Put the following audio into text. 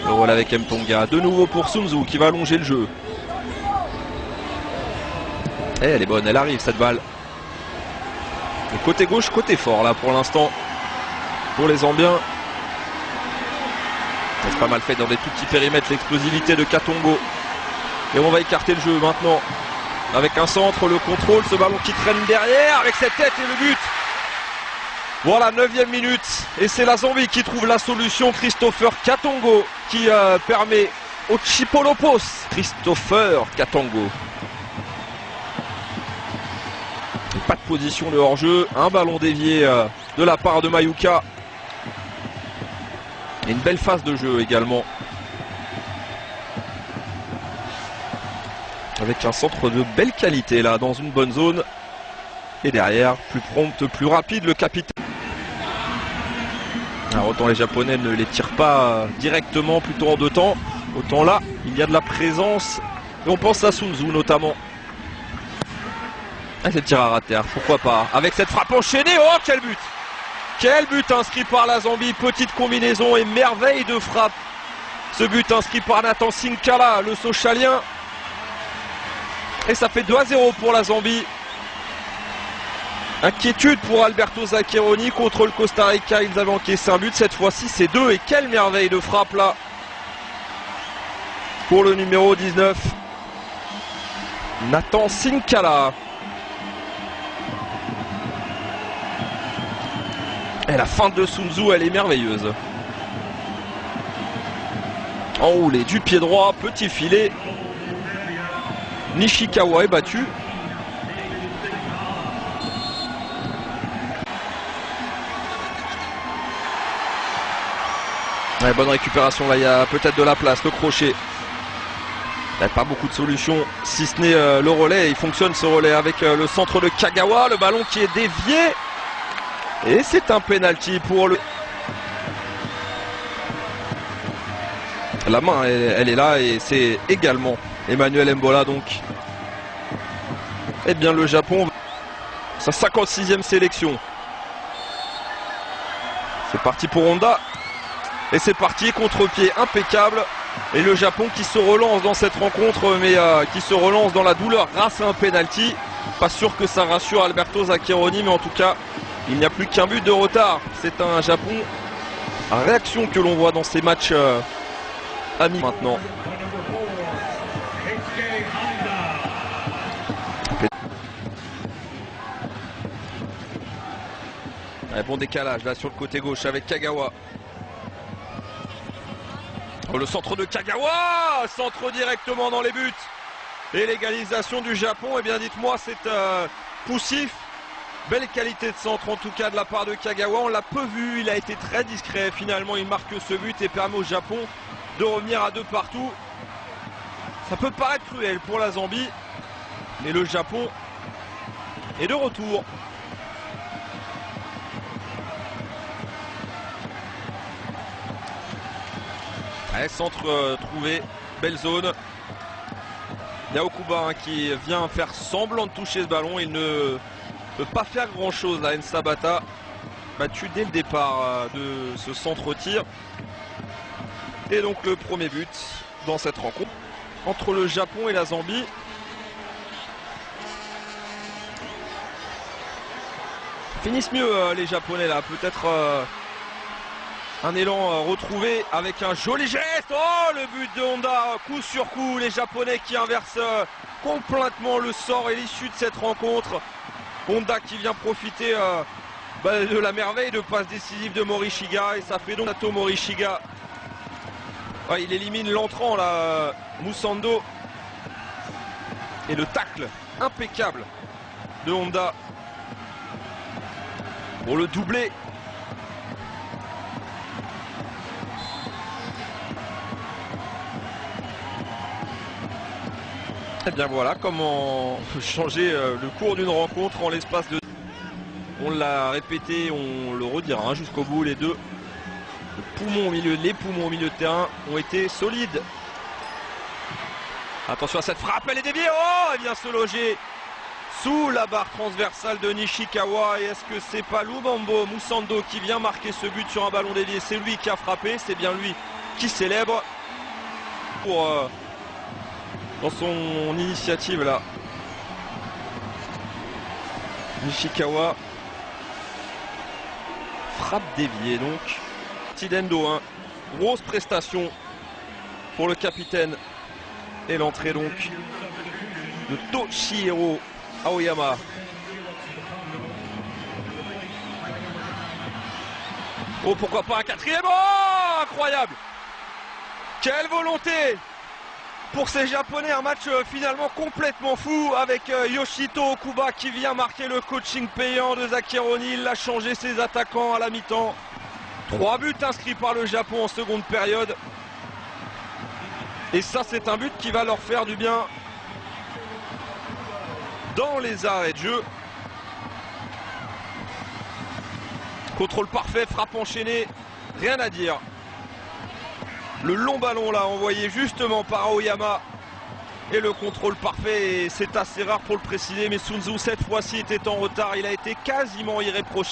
Le relais avec Mtonga. De nouveau pour Sun Tzu qui va allonger le jeu. Et elle est bonne, elle arrive cette balle. Le côté gauche, côté fort là pour l'instant. Pour les Zambiens. C'est pas mal fait dans des tout petits périmètres l'explosivité de Katongo. Et on va écarter le jeu maintenant. Avec un centre, le contrôle, ce ballon qui traîne derrière avec cette tête et le but. Voilà, 9e minute. Et c'est la Zambie qui trouve la solution. Christopher Katongo qui permet au Chipolopos. Christopher Katongo. Pas de position de hors-jeu. Un ballon dévié de la part de Mayuka. Et une belle phase de jeu également. Avec un centre de belle qualité là, dans une bonne zone. Et derrière, plus prompte, plus rapide, le capitaine. Alors autant les Japonais ne les tirent pas directement, plutôt en deux temps. Autant là, il y a de la présence. Et on pense à Sun Tzu notamment. Ah, c'est tir à rater, pourquoi pas. Avec cette frappe enchaînée, oh quel but! Quel but inscrit par la Zambie, petite combinaison et merveille de frappe. Ce but inscrit par Nathan Sinkala, le Sochalien. Et ça fait 2-0 pour la Zambie. Inquiétude pour Alberto Zaccheroni contre le Costa Rica. Ils avaient encaissé un but, cette fois-ci c'est 2. Et quelle merveille de frappe là pour le numéro 19. Nathan Sinkala. Et la feinte de Sun Tzu, elle est merveilleuse. Enroulé du pied droit, petit filet. Nishikawa est battu. Ouais, bonne récupération là, il y a peut-être de la place, le crochet. Il n'y a pas beaucoup de solutions, si ce n'est le relais. Il fonctionne ce relais avec le centre de Kagawa, le ballon qui est dévié. Et c'est un penalty pour le... La main, elle est là et c'est également Emmanuel Mbola donc. Eh bien le Japon, sa 56e sélection. C'est parti pour Honda. Et c'est parti, contre-pied impeccable. Et le Japon qui se relance dans cette rencontre, mais qui se relance dans la douleur grâce à un penalty. Pas sûr que ça rassure Alberto Zaccheroni, mais en tout cas, il n'y a plus qu'un but de retard. C'est un Japon à réaction que l'on voit dans ces matchs amis maintenant. Un bon décalage là sur le côté gauche avec Kagawa. Oh, le centre de Kagawa, centre directement dans les buts. Et l'égalisation du Japon, eh bien dites-moi, c'est poussif. Belle qualité de centre en tout cas de la part de Kagawa. On l'a peu vu, il a été très discret. Finalement, il marque ce but et permet au Japon de revenir à 2 partout. Ça peut paraître cruel pour la Zambie, mais le Japon est de retour. Allez, centre trouvé, belle zone. Yaokuba qui vient faire semblant de toucher ce ballon. Il ne peut pas faire grand chose là. Nsabata battu dès le départ de ce centre-tir. Et donc le premier but dans cette rencontre entre le Japon et la Zambie. Finissent mieux les Japonais là, peut-être un élan retrouvé avec un joli geste. Oh, le but de Honda, coup sur coup, les Japonais qui inversent complètement le sort et l'issue de cette rencontre. Honda qui vient profiter de la merveille de passe décisive de Morishiga, et ça fait donc Sato Morishiga. Ouais, il élimine l'entrant là, Musando. Et le tacle impeccable de Honda pour le doubler. Et bien voilà comment on peut changer le cours d'une rencontre en l'espace de... On l'a répété, on le redira hein, jusqu'au bout, les deux. Les poumons au milieu de terrain ont été solides. Attention à cette frappe, elle est déviée. Oh, elle vient se loger sous la barre transversale de Nishikawa. Et est-ce que c'est pas Lubombo Musando qui vient marquer ce but sur un ballon dévié? C'est lui qui a frappé, c'est bien lui qui célèbre pour dans son initiative là. Nishikawa. Frappe déviée donc. Tidendo 1. Grosse prestation pour le capitaine. Et l'entrée donc de Toshihiro Aoyama. Oh, pourquoi pas un quatrième. Oh, incroyable. Quelle volonté pour ces Japonais. Un match finalement complètement fou avec Yoshito Okuba qui vient marquer le coaching payant de Zaccheroni. Il a changé ses attaquants à la mi-temps. 3 buts inscrits par le Japon en seconde période. Et ça, c'est un but qui va leur faire du bien dans les arrêts de jeu. Contrôle parfait, frappe enchaînée, rien à dire. Le long ballon là envoyé justement par Aoyama. Et le contrôle parfait, c'est assez rare pour le préciser, mais Sun Tzu cette fois-ci était en retard. Il a été quasiment irréprochable.